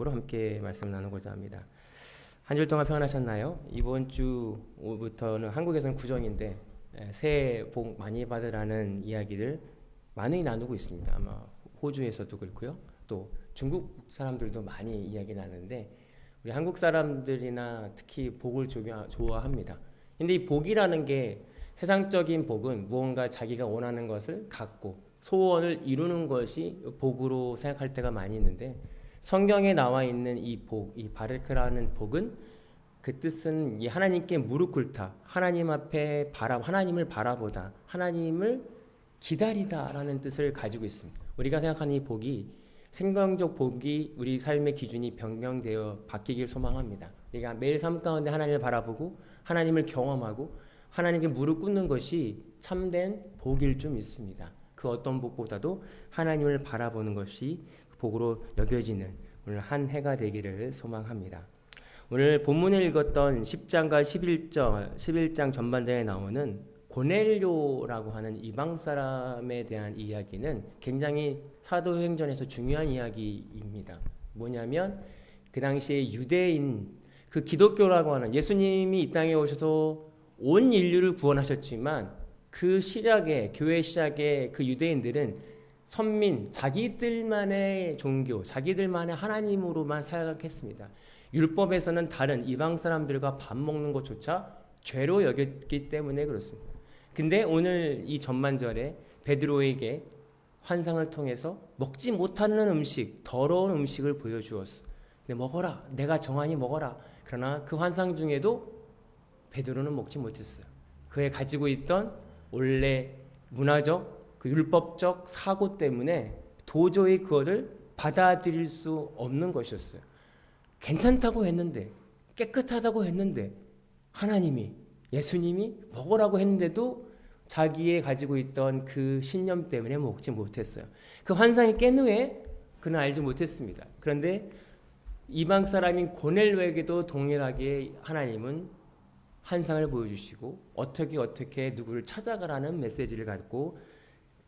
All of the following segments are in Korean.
으로 함께 말씀 나누고자 합니다. 한 주 동안 평안하셨나요? 이번 주부터는 한국에서는 구정인데 새해 복 많이 받으라는 이야기를 많이 나누고 있습니다. 아마 호주에서도 그렇고요. 또 중국 사람들도 많이 이야기 나누는데 우리 한국 사람들이나 특히 복을 좋아합니다. 근데 이 복이라는 게 세상적인 복은 무언가 자기가 원하는 것을 갖고 소원을 이루는 것이 복으로 생각할 때가 많이 있는데 성경에 나와 있는 이 복, 이 바르크라는 복은 그 뜻은 이 하나님께 무릎 꿇다, 하나님 앞에 하나님을 바라보다, 하나님을 기다리다라는 뜻을 가지고 있습니다. 우리가 생각하는 이 복이 생명적 복이 우리 삶의 기준이 변경되어 바뀌길 소망합니다. 우리가 매일 삶 가운데 하나님을 바라보고 하나님을 경험하고 하나님께 무릎 꿇는 것이 참된 복일 줄 믿습니다. 그 어떤 복보다도 하나님을 바라보는 것이 복으로 여겨지는 오늘 한 해가 되기를 소망합니다. 오늘 본문에 읽었던 10장과 11장 전반장에 나오는 고넬료라고 하는 이방 사람에 대한 이야기는 굉장히 사도행전에서 중요한 이야기입니다. 뭐냐면 그 당시에 유대인, 그 기독교라고 하는 예수님이 이 땅에 오셔서 온 인류를 구원하셨지만 그 시작에, 교회 시작에 그 유대인들은 선민, 자기들만의 종교, 자기들만의 하나님으로만 생각했습니다. 율법에서는 다른 이방 사람들과 밥 먹는 것조차 죄로 여겼기 때문에 그렇습니다. 근데 오늘 이 전만절에 베드로에게 환상을 통해서 먹지 못하는 음식, 더러운 음식을 보여주었어. 근데 먹어라, 내가 정하니 먹어라. 그러나 그 환상 중에도 베드로는 먹지 못했어요. 그에 가지고 있던 원래 문화적, 그 율법적 사고 때문에 도저히 그거를 받아들일 수 없는 것이었어요. 괜찮다고 했는데, 깨끗하다고 했는데, 하나님이, 예수님이 먹으라고 했는데도 자기의 가지고 있던 그 신념 때문에 먹지 못했어요. 그 환상이 깬 후에 그는 알지 못했습니다. 그런데 이방 사람인 고넬료에게도 동일하게 하나님은 환상을 보여주시고 어떻게 누구를 찾아가라는 메시지를 갖고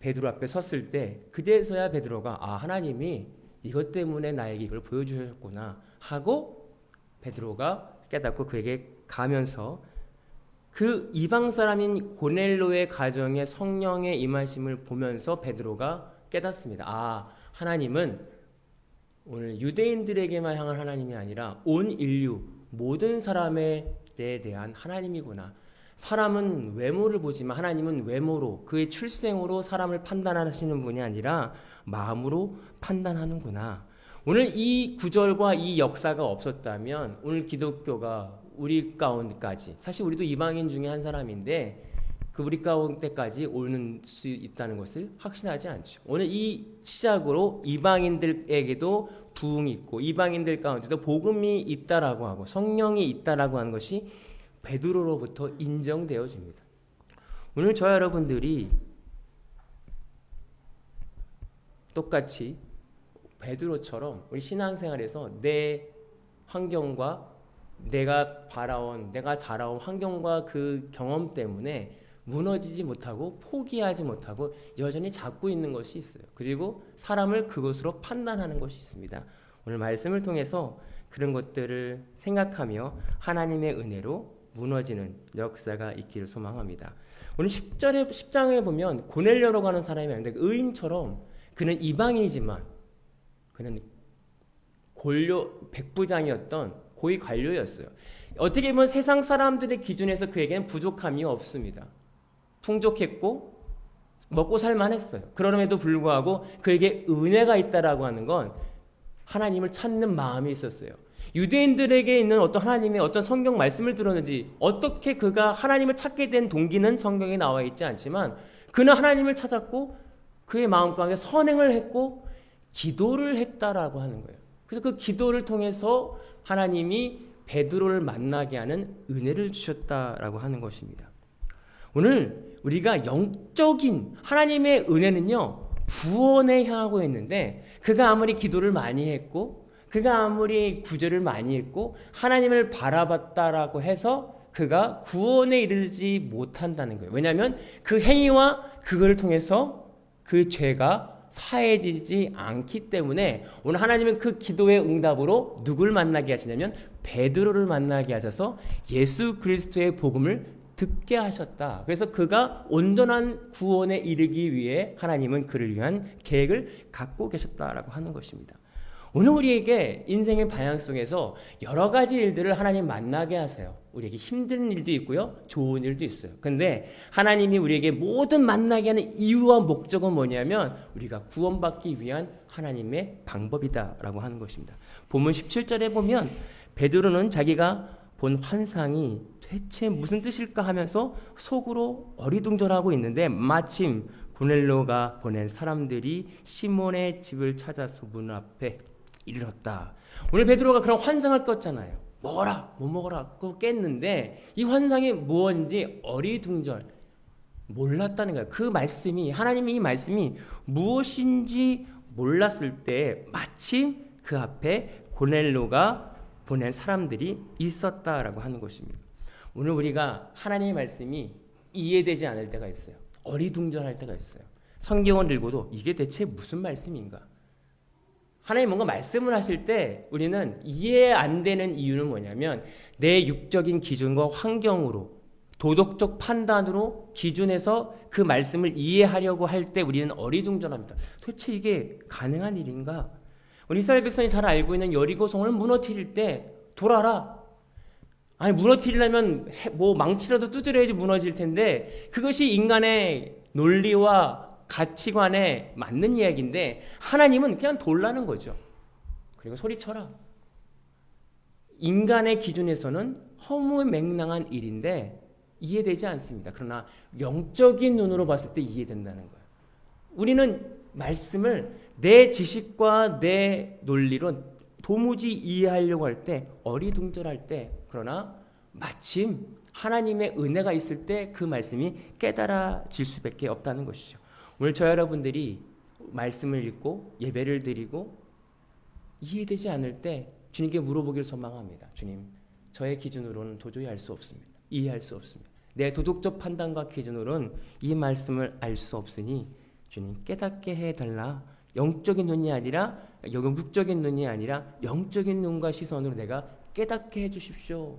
베드로 앞에 섰을 때 그제서야 베드로가 하나님이 이것 때문에 나에게 이걸 보여주셨구나 하고 베드로가 깨닫고 그에게 가면서 그 이방 사람인 고넬료의 가정에 성령의 임하심을 보면서 베드로가 깨닫습니다. 하나님은 오늘 유대인들에게만 향한 하나님이 아니라 온 인류 모든 사람에 대한 하나님이구나. 사람은 외모를 보지만 하나님은 외모로, 그의 출생으로 사람을 판단하시는 분이 아니라 마음으로 판단하는구나. 오늘 이 구절과 이 역사가 없었다면 오늘 기독교가 우리 가운데까지, 사실 우리도 이방인 중에 한 사람인데 그 우리 가운데까지 오는 수 있다는 것을 확신하지 않죠. 오늘 이 시작으로 이방인들에게도 부흥이 있고 이방인들 가운데도 복음이 있다라고 하고 성령이 있다라고 하는 것이 베드로로부터 인정되어집니다. 오늘 저와 여러분들이 똑같이 베드로처럼 우리 신앙생활에서 내 환경과 내가 자라온 환경과 그 경험 때문에 무너지지 못하고 포기하지 못하고 여전히 잡고 있는 것이 있어요. 그리고 사람을 그것으로 판단하는 것이 있습니다. 오늘 말씀을 통해서 그런 것들을 생각하며 하나님의 은혜로 무너지는 역사가 있기를 소망합니다. 오늘 10장에 보면 고넬료라고 하는 사람이 있는데 의인처럼 그는 이방인이지만 그는 백부장이었던 고위 관료였어요. 어떻게 보면 세상 사람들의 기준에서 그에게는 부족함이 없습니다. 풍족했고 먹고 살만했어요. 그럼에도 불구하고 그에게 은혜가 있다라고 하는 건 하나님을 찾는 마음이 있었어요. 유대인들에게 있는 어떤 하나님의 어떤 성경 말씀을 들었는지 어떻게 그가 하나님을 찾게 된 동기는 성경에 나와 있지 않지만 그는 하나님을 찾았고 그의 마음 가운데 선행을 했고 기도를 했다라고 하는 거예요. 그래서 그 기도를 통해서 하나님이 베드로를 만나게 하는 은혜를 주셨다라고 하는 것입니다. 오늘 우리가 영적인 하나님의 은혜는요 구원에 향하고 있는데 그가 아무리 기도를 많이 했고 그가 아무리 구절을 많이 했고 하나님을 바라봤다라고 해서 그가 구원에 이르지 못한다는 거예요. 왜냐하면 그 행위와 그거를 통해서 그 죄가 사해지지 않기 때문에 오늘 하나님은 그 기도의 응답으로 누굴 만나게 하시냐면 베드로를 만나게 하셔서 예수 그리스도의 복음을 듣게 하셨다. 그래서 그가 온전한 구원에 이르기 위해 하나님은 그를 위한 계획을 갖고 계셨다라고 하는 것입니다. 오늘 우리에게 인생의 방향 속에서 여러 가지 일들을 하나님 만나게 하세요. 우리에게 힘든 일도 있고요, 좋은 일도 있어요. 근데 하나님이 우리에게 모든 만나게 하는 이유와 목적은 뭐냐면 우리가 구원받기 위한 하나님의 방법이다라고 하는 것입니다. 본문 17절에 보면 베드로는 자기가 본 환상이 대체 무슨 뜻일까 하면서 속으로 어리둥절하고 있는데 마침 고넬료가 보낸 사람들이 시몬의 집을 찾아서 문 앞에 이르렀다. 오늘 베드로가 그런 환상을 꿨잖아요. 먹어라, 못 먹어라, 그거 깼는데 이 환상이 무엇인지 어리둥절 몰랐다는 거예요. 그 말씀이 하나님의 이 말씀이 무엇인지 몰랐을 때 마침 그 앞에 고넬료가 보낸 사람들이 있었다라고 하는 것입니다. 오늘 우리가 하나님의 말씀이 이해되지 않을 때가 있어요. 어리둥절할 때가 있어요. 성경을 읽어도 이게 대체 무슨 말씀인가? 하나님 뭔가 말씀을 하실 때 우리는 이해 안 되는 이유는 뭐냐면 내 육적인 기준과 환경으로 도덕적 판단으로 기준에서 그 말씀을 이해하려고 할 때 우리는 어리둥절합니다. 도대체 이게 가능한 일인가? 우리 이스라엘 백성이 잘 알고 있는 여리고성을 무너뜨릴 때 돌아라. 아니 무너뜨리려면 뭐 망치라도 두드려야지 무너질 텐데 그것이 인간의 논리와 가치관에 맞는 이야기인데 하나님은 그냥 돌라는 거죠. 그리고 소리쳐라. 인간의 기준에서는 허무맹랑한 일인데 이해되지 않습니다. 그러나 영적인 눈으로 봤을 때 이해된다는 거예요. 우리는 말씀을 내 지식과 내 논리로 도무지 이해하려고 할 때 어리둥절할 때 그러나 마침 하나님의 은혜가 있을 때 그 말씀이 깨달아질 수밖에 없다는 것이죠. 오늘 저 여러분들이 말씀을 읽고 예배를 드리고 이해되지 않을 때 주님께 물어보기를 소망합니다. 주님, 저의 기준으로는 도저히 알 수 없습니다. 이해할 수 없습니다. 내 도덕적 판단과 기준으로는 이 말씀을 알 수 없으니 주님 깨닫게 해달라. 영적인 눈이 아니라 영국적인 눈이 아니라 영적인 눈과 시선으로 내가 깨닫게 해주십시오.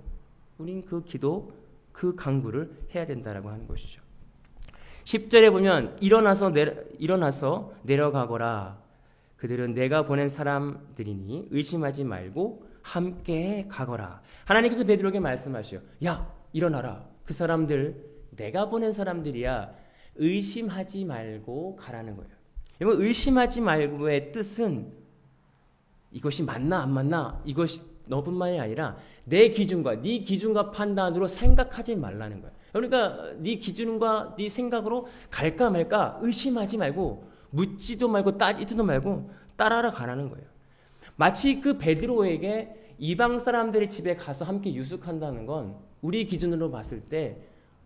우린 그 기도, 그 간구를 해야 된다라고 하는 것이죠. 10절에 보면 일어나서 내려가거라. 그들은 내가 보낸 사람들이니 의심하지 말고 함께 가거라. 하나님께서 베드로에게 말씀하시오. 야, 일어나라. 그 사람들 내가 보낸 사람들이야. 의심하지 말고 가라는 거예요. 여러분 의심하지 말고의 뜻은 이것이 맞나 안 맞나 이것이 너뿐만이 아니라 내 기준과 네 기준과 판단으로 생각하지 말라는 거예요. 그러니까 네 기준과 네 생각으로 갈까 말까 의심하지 말고 묻지도 말고 따지지도 말고 따라라 가라는 거예요. 마치 그 베드로에게 이방 사람들의 집에 가서 함께 유숙한다는 건 우리 기준으로 봤을 때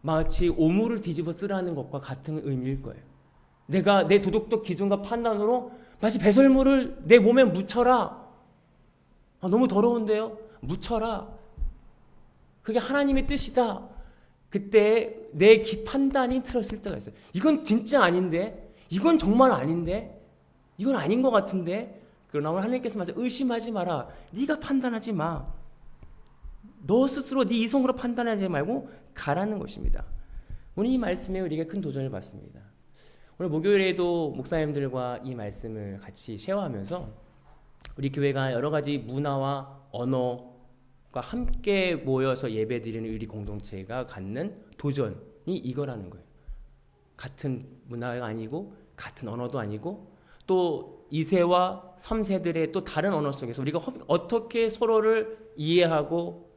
마치 오물을 뒤집어 쓰라는 것과 같은 의미일 거예요. 내가 내 도덕적 기준과 판단으로 마치 배설물을 내 몸에 묻혀라. 너무 더러운데요? 묻혀라. 그게 하나님의 뜻이다. 그때 내 판단이 틀었을 때가 있어요. 이건 진짜 아닌데? 이건 정말 아닌데? 이건 아닌 것 같은데? 그러나 오늘 하나님께서 말씀 의심하지 마라. 네가 판단하지 마. 너 스스로 네 이성으로 판단하지 말고 가라는 것입니다. 오늘 이 말씀에 우리가 큰 도전을 받습니다. 오늘 목요일에도 목사님들과 이 말씀을 같이 쉐어하면서 우리 교회가 여러 가지 문화와 언어가 함께 모여서 예배드리는 우리 공동체가 갖는 도전이 이거라는 거예요. 같은 문화가 아니고 같은 언어도 아니고 또 2세와 3세들의 또 다른 언어 속에서 우리가 어떻게 서로를 이해하고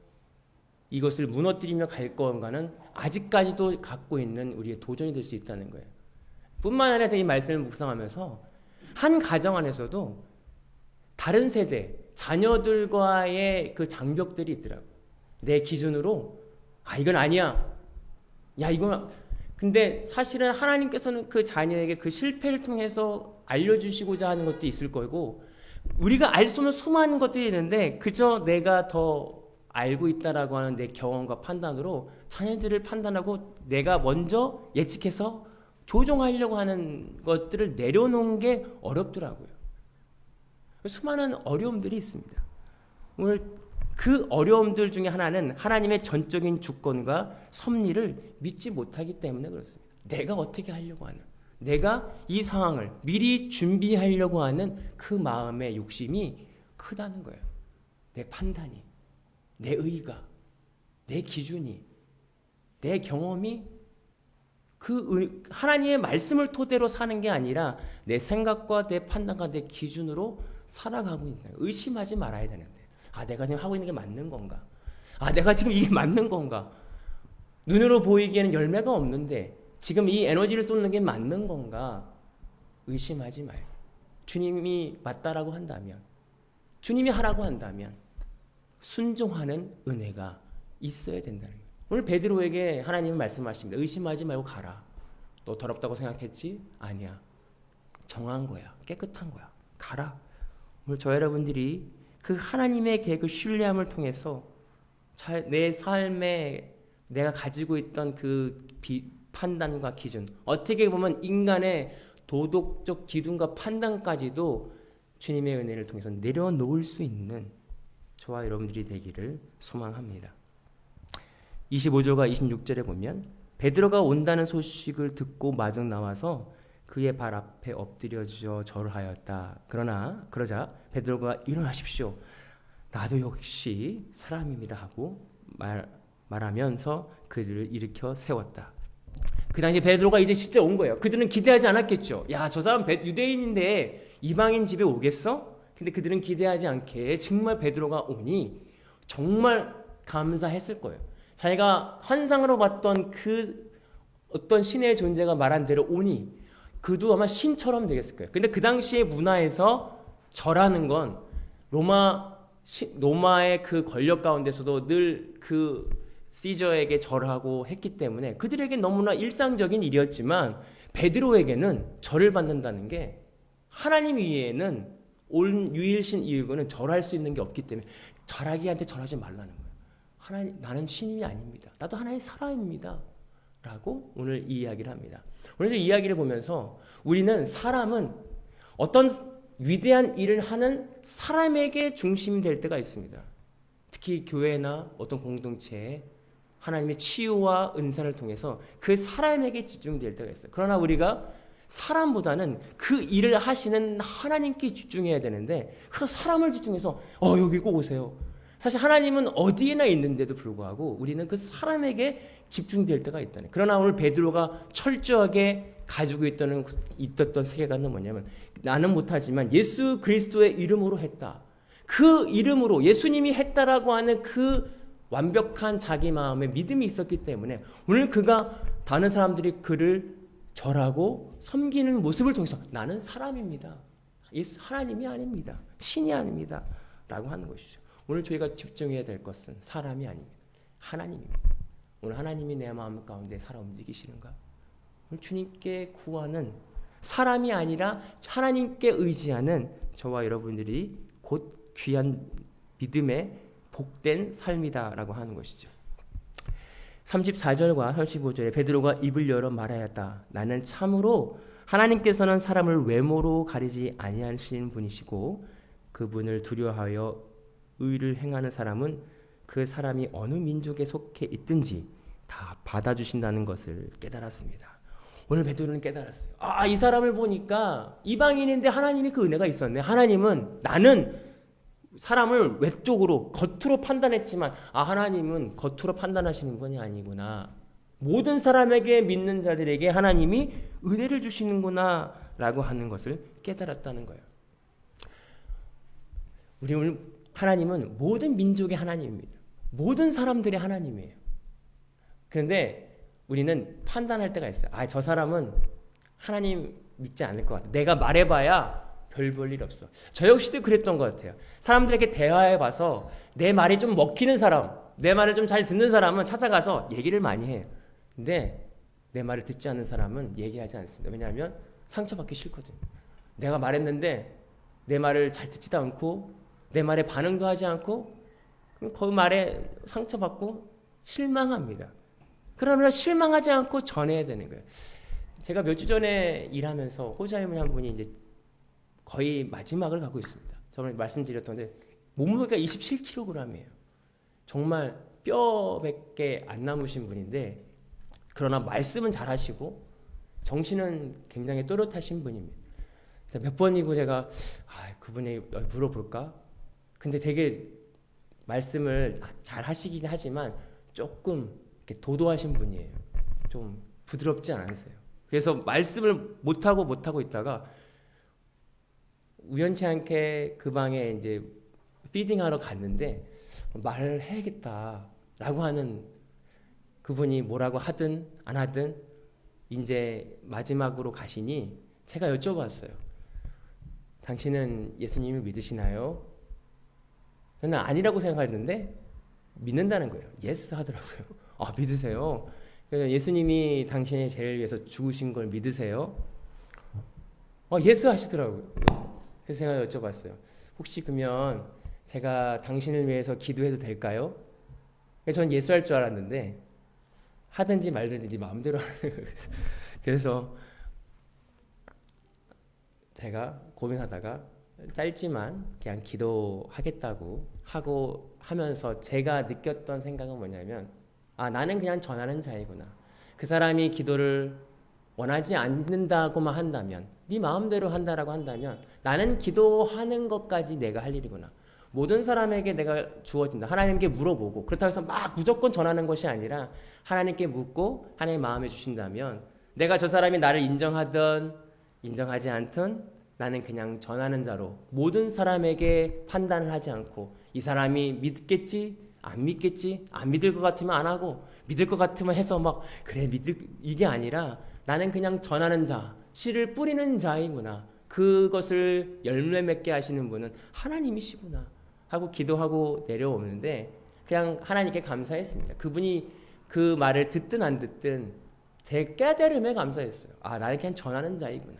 이것을 무너뜨리며 갈 건가는 아직까지도 갖고 있는 우리의 도전이 될 수 있다는 거예요. 뿐만 아니라 이 말씀을 묵상하면서 한 가정 안에서도 다른 세대, 자녀들과의 그 장벽들이 있더라고요. 내 기준으로 이건 아니야. 야 이건 근데 사실은 하나님께서는 그 자녀에게 그 실패를 통해서 알려주시고자 하는 것도 있을 거고 우리가 알 수 없는 수많은 것들이 있는데 그저 내가 더 알고 있다라고 하는 내 경험과 판단으로 자녀들을 판단하고 내가 먼저 예측해서 조종하려고 하는 것들을 내려놓은 게 어렵더라고요. 수많은 어려움들이 있습니다. 오늘 그 어려움들 중에 하나는 하나님의 전적인 주권과 섭리를 믿지 못하기 때문에 그렇습니다. 내가 어떻게 하려고 하는, 내가 이 상황을 미리 준비하려고 하는 그 마음의 욕심이 크다는 거예요. 내 판단이, 내 의가, 내 기준이, 내 경험이 하나님의 말씀을 토대로 사는 게 아니라 내 생각과 내 판단과 내 기준으로 살아가고 있는 거예요. 의심하지 말아야 되는데, 내가 지금 하고 있는 게 맞는 건가? 내가 지금 이게 맞는 건가? 눈으로 보이기에는 열매가 없는데 지금 이 에너지를 쏟는 게 맞는 건가? 의심하지 말고 주님이 맞다라고 한다면, 주님이 하라고 한다면 순종하는 은혜가 있어야 된다는 거예요. 오늘 베드로에게 하나님은 말씀하십니다. 의심하지 말고 가라. 너 더럽다고 생각했지? 아니야. 정한 거야. 깨끗한 거야. 가라. 오늘 저 여러분들이 그 하나님의 계획을 신뢰함을 통해서 내 삶에 내가 가지고 있던 그 판단과 기준, 어떻게 보면 인간의 도덕적 기준과 판단까지도 주님의 은혜를 통해서 내려놓을 수 있는 저와 여러분들이 되기를 소망합니다. 25절과 26절에 보면 베드로가 온다는 소식을 듣고 마중 나와서 그의 발 앞에 엎드려져 절하였다. 그러자 베드로가 일어나십시오. 나도 역시 사람입니다 하고 말하면서 그들을 일으켜 세웠다. 그 당시 베드로가 이제 진짜 온 거예요. 그들은 기대하지 않았겠죠. 야, 저 사람 유대인인데 이방인 집에 오겠어? 근데 그들은 기대하지 않게 정말 베드로가 오니 정말 감사했을 거예요. 자기가 환상으로 봤던 그 어떤 신의 존재가 말한 대로 오니 그도 아마 신처럼 되겠을 거예요. 근데 그 당시의 문화에서 절하는 건 로마의 그 권력 가운데서도 늘 그 시저에게 절하고 했기 때문에 그들에게 너무나 일상적인 일이었지만 베드로에게는 절을 받는다는 게 하나님 위에는 온 유일신 이유는 절할 수 있는 게 없기 때문에 자라기한테 절하지 말라는 거예요. 하나님, 나는 신임이 아닙니다. 나도 하나의 사람입니다. 라고 오늘 이 이야기를 합니다. 오늘 이 이야기를 보면서 우리는 사람은 어떤 위대한 일을 하는 사람에게 중심이 될 때가 있습니다. 특히 교회나 어떤 공동체에 하나님의 치유와 은사를 통해서 그 사람에게 집중될 때가 있어요. 그러나 우리가 사람보다는 그 일을 하시는 하나님께 집중해야 되는데 그 사람을 집중해서 여기 꼭 오세요. 사실 하나님은 어디에나 있는데도 불구하고 우리는 그 사람에게 집중될 때가 있다는. 그러나 오늘 베드로가 철저하게 가지고 있었던 세계관은 뭐냐면 나는 못하지만 예수 그리스도의 이름으로 했다. 그 이름으로 예수님이 했다라고 하는 그 완벽한 자기 마음의 믿음이 있었기 때문에 오늘 그가 다른 사람들이 그를 절하고 섬기는 모습을 통해서 나는 사람입니다. 예수 하나님이 아닙니다. 신이 아닙니다. 라고 하는 것이죠. 오늘 저희가 집중해야 될 것은 사람이 아닙니다. 하나님입니다. 오늘 하나님이 내 마음 가운데 살아 움직이시는가? 오늘 주님께 구하는 사람이 아니라 하나님께 의지하는 저와 여러분들이 곧 귀한 믿음의 복된 삶이다라고 하는 것이죠. 34절과 35절에 베드로가 입을 열어 말하였다. 나는 참으로 하나님께서는 사람을 외모로 가리지 아니하시는 분이시고 그분을 두려워하여 의를 행하는 사람은 그 사람이 어느 민족에 속해 있든지 다 받아주신다는 것을 깨달았습니다. 오늘 베드로는 깨달았어요. 이 사람을 보니까 이방인인데 하나님이 그 은혜가 있었네. 하나님은 나는 사람을 외적으로 겉으로 판단했지만 하나님은 겉으로 판단하시는 분이 아니구나. 모든 사람에게 믿는 자들에게 하나님이 은혜를 주시는구나 라고 하는 것을 깨달았다는 거예요. 우리 오늘 하나님은 모든 민족의 하나님입니다. 모든 사람들의 하나님이에요. 그런데 우리는 판단할 때가 있어요. 저 사람은 하나님 믿지 않을 것 같아. 내가 말해봐야 별 볼 일 없어. 저 역시도 그랬던 것 같아요. 사람들에게 대화해봐서 내 말이 좀 먹히는 사람, 내 말을 좀 잘 듣는 사람은 찾아가서 얘기를 많이 해요. 근데 내 말을 듣지 않는 사람은 얘기하지 않습니다. 왜냐하면 상처받기 싫거든요. 내가 말했는데 내 말을 잘 듣지도 않고 내 말에 반응도 하지 않고 그럼 그 말에 상처받고 실망합니다. 그러면 실망하지 않고 전해야 되는 거예요. 제가 몇 주 전에 일하면서 호자이머니 한 분이 이제 거의 마지막을 가고 있습니다. 저번에 말씀드렸던데 몸무게가 27kg이에요. 정말 뼈밖에 안 남으신 분인데 그러나 말씀은 잘하시고 정신은 굉장히 또렷하신 분입니다. 몇 번이고 제가 그분이 물어볼까? 근데 되게 말씀을 잘 하시긴 하지만 조금 이렇게 도도하신 분이에요. 좀 부드럽지 않으세요. 그래서 말씀을 못하고 있다가 우연치 않게 그 방에 이제 피딩하러 갔는데 말을 해야겠다라고 하는 그분이 뭐라고 하든 안 하든 이제 마지막으로 가시니 제가 여쭤봤어요. 당신은 예수님을 믿으시나요? 저는 아니라고 생각했는데 믿는다는 거예요. 예스 하더라고요. 믿으세요? 그래서 예수님이 당신의 죄를 위해서 죽으신 걸 믿으세요? 예스 하시더라고요. 그래서 제가 여쭤봤어요. 혹시 그러면 제가 당신을 위해서 기도해도 될까요? 전 예수 할 줄 알았는데 하든지 말든지 네 마음대로 하는 거예요. 그래서 제가 고민하다가 짧지만 그냥 기도하겠다고 하면서 제가 느꼈던 생각은 뭐냐면 나는 그냥 전하는 자이구나. 그 사람이 기도를 원하지 않는다고만 한다면 네 마음대로 한다라고 한다면 나는 기도하는 것까지 내가 할 일이구나. 모든 사람에게 내가 주어진다. 하나님께 물어보고 그렇다고 해서 막 무조건 전하는 것이 아니라 하나님께 묻고 하나님의 마음에 주신다면 내가 저 사람이 나를 인정하든 인정하지 않든 나는 그냥 전하는 자로 모든 사람에게 판단을 하지 않고 이 사람이 믿겠지? 안 믿겠지? 안 믿을 것 같으면 안 하고 믿을 것 같으면 해서 막 그래 믿을 이게 아니라 나는 그냥 전하는 자, 씨를 뿌리는 자이구나. 그것을 열매 맺게 하시는 분은 하나님이시구나 하고 기도하고 내려오는데 그냥 하나님께 감사했습니다. 그분이 그 말을 듣든 안 듣든 제 깨달음에 감사했어요. 나는 그냥 전하는 자이구나.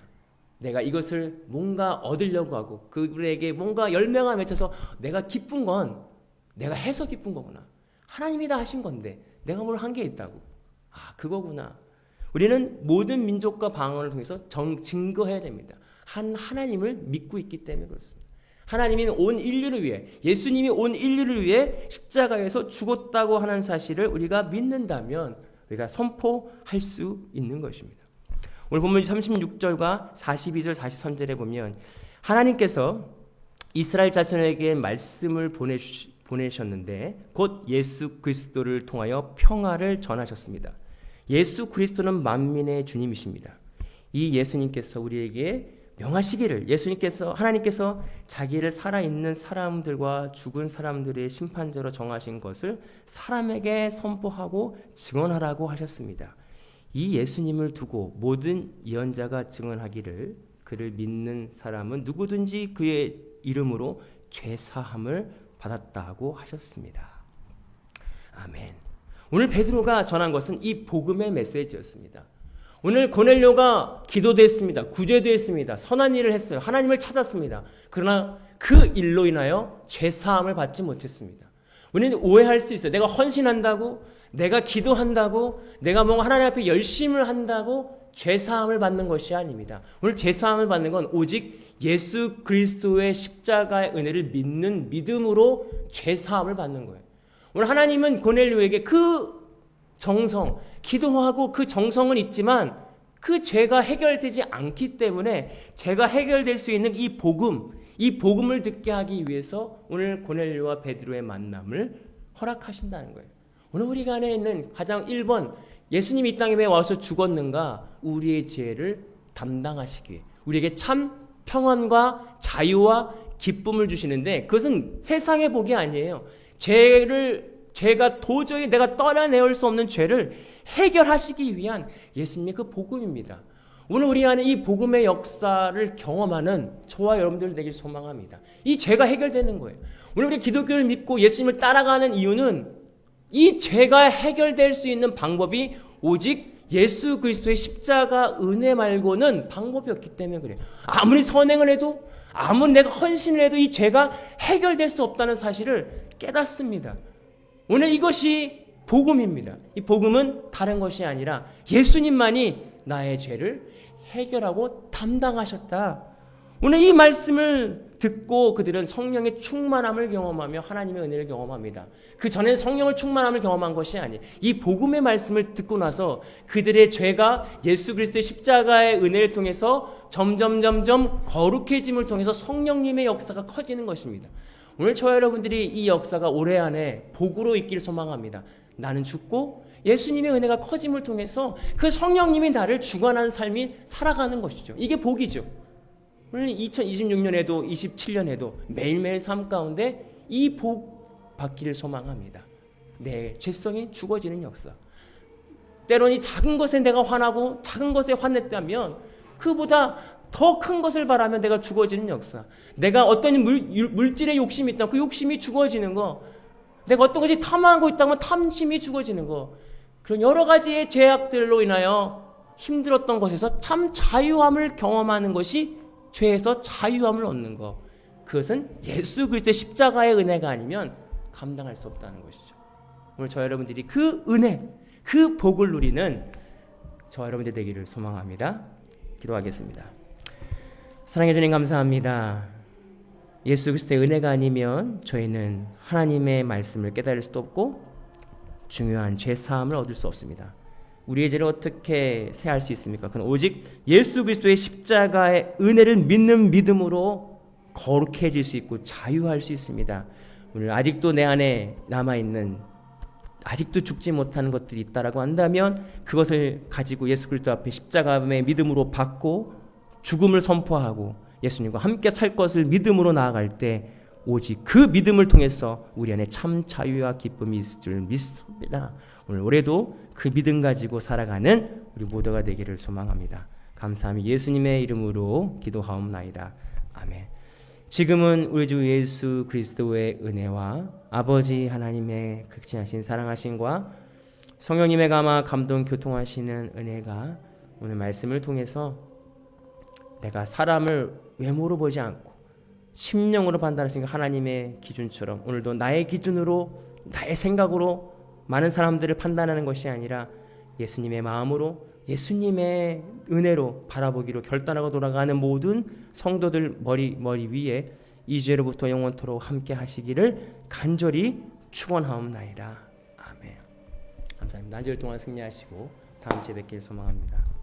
내가 이것을 뭔가 얻으려고 하고 그분에게 뭔가 열매가 맺혀서 내가 기쁜 건 내가 해서 기쁜 거구나. 하나님이 다 하신 건데 내가 뭘 한 게 있다고. 그거구나. 우리는 모든 민족과 방언을 통해서 증거해야 됩니다. 한 하나님을 믿고 있기 때문에 그렇습니다. 하나님이 온 인류를 위해 예수님이 온 인류를 위해 십자가에서 죽었다고 하는 사실을 우리가 믿는다면 우리가 선포할 수 있는 것입니다. 오늘 본문 36절과 42절 43절에 보면 하나님께서 이스라엘 자손에게 말씀을 보내셨는데 곧 예수 그리스도를 통하여 평화를 전하셨습니다. 예수 그리스도는 만민의 주님이십니다. 이 예수님께서 우리에게 명하시기를 하나님께서 자기를 살아있는 사람들과 죽은 사람들의 심판자로 정하신 것을 사람에게 선포하고 증언하라고 하셨습니다. 이 예수님을 두고 모든 예언자가 증언하기를 그를 믿는 사람은 누구든지 그의 이름으로 죄사함을 받았다고 하셨습니다. 아멘. 오늘 베드로가 전한 것은 이 복음의 메시지였습니다. 오늘 고넬료가 기도됐습니다. 구제됐습니다. 선한 일을 했어요. 하나님을 찾았습니다. 그러나 그 일로 인하여 죄사함을 받지 못했습니다. 우리는 오해할 수 있어요. 내가 헌신한다고, 내가 기도한다고, 내가 뭔가 하나님 앞에 열심을 한다고 죄사함을 받는 것이 아닙니다. 오늘 죄사함을 받는 건 오직 예수 그리스도의 십자가의 은혜를 믿는 믿음으로 죄사함을 받는 거예요. 오늘 하나님은 고넬료에게 그 정성, 기도하고 그 정성은 있지만 그 죄가 해결되지 않기 때문에 죄가 해결될 수 있는 이 복음을 듣게 하기 위해서 오늘 고넬료와 베드로의 만남을 허락하신다는 거예요. 오늘 우리가 안에 있는 가장 1번 예수님이 이 땅에 왜 와서 죽었는가? 우리의 죄를 담당하시기 위해 우리에게 참 평안과 자유와 기쁨을 주시는데 그것은 세상의 복이 아니에요. 죄가 도저히 내가 떠나내올 수 없는 죄를 해결하시기 위한 예수님의 그 복음입니다. 오늘 우리 안에 이 복음의 역사를 경험하는 저와 여러분들 되길 소망합니다. 이 죄가 해결되는 거예요. 오늘 우리 기독교를 믿고 예수님을 따라가는 이유는 이 죄가 해결될 수 있는 방법이 오직 예수 그리스도의 십자가 은혜 말고는 방법이 없기 때문에 그래요. 아무리 선행을 해도 아무리 내가 헌신을 해도 이 죄가 해결될 수 없다는 사실을 깨닫습니다. 오늘 이것이 복음입니다. 이 복음은 다른 것이 아니라 예수님만이 나의 죄를 해결하고 담당하셨다. 오늘 이 말씀을 듣고 그들은 성령의 충만함을 경험하며 하나님의 은혜를 경험합니다. 그 전에 성령을 충만함을 경험한 것이 아니에요. 이 복음의 말씀을 듣고 나서 그들의 죄가 예수 그리스도의 십자가의 은혜를 통해서 점점 거룩해짐을 통해서 성령님의 역사가 커지는 것입니다. 오늘 저와 여러분들이 이 역사가 올해 안에 복으로 있기를 소망합니다. 나는 죽고 예수님의 은혜가 커짐을 통해서 그 성령님이 나를 주관하는 삶이 살아가는 것이죠. 이게 복이죠. 오늘 2026년에도 27년에도 매일매일 삶 가운데 이 복 받기를 소망합니다. 내 죄성이 죽어지는 역사. 때로는 이 작은 것에 내가 화나고 작은 것에 화냈다면 그보다 더 큰 것을 바라면 내가 죽어지는 역사. 내가 어떤 물질의 욕심이 있다면 그 욕심이 죽어지는 거. 내가 어떤 것이 탐하고 있다면 탐심이 죽어지는 거. 그런 여러 가지의 죄악들로 인하여 힘들었던 것에서 참 자유함을 경험하는 것이 죄에서 자유함을 얻는 것. 그것은 예수 그리스도의 십자가의 은혜가 아니면 감당할 수 없다는 것이죠. 오늘 저 여러분들이 그 은혜, 그 복을 누리는 저 여러분들 되기를 소망합니다. 기도하겠습니다. 사랑해 주님 감사합니다. 예수 그리스도의 은혜가 아니면 저희는 하나님의 말씀을 깨달을 수도 없고 중요한 죄 사함을 얻을 수 없습니다. 우리의 죄를 어떻게 세할 수 있습니까? 그건 오직 예수 그리스도의 십자가의 은혜를 믿는 믿음으로 거룩해질 수 있고 자유할 수 있습니다. 오늘 아직도 내 안에 남아있는 아직도 죽지 못하는 것들이 있다라고 한다면 그것을 가지고 예수 그리스도 앞에 십자가의 믿음으로 받고 죽음을 선포하고 예수님과 함께 살 것을 믿음으로 나아갈 때 오직 그 믿음을 통해서 우리 안에 참 자유와 기쁨이 있을 줄 믿습니다. 오늘 올해도 그 믿음 가지고 살아가는 우리 모두가 되기를 소망합니다. 감사하며 예수님의 이름으로 기도하옵나이다. 아멘. 지금은 우리 주 예수 그리스도의 은혜와 아버지 하나님의 극진하신 사랑하심과 성령님의 감화 감동 교통하시는 은혜가 오늘 말씀을 통해서 내가 사람을 외모로 보지 않고 심령으로 판단하신 하나님의 기준처럼 오늘도 나의 기준으로 나의 생각으로 많은 사람들을 판단하는 것이 아니라 예수님의 마음으로 예수님의 은혜로 바라보기로 결단하고 돌아가는 모든 성도들 머리 위에 이 죄로부터 영원토록 함께 하시기를 간절히 축원하옵나이다. 아멘. 감사합니다. 한 주일 동안 승리하시고 다음 주에 뵙길 소망합니다.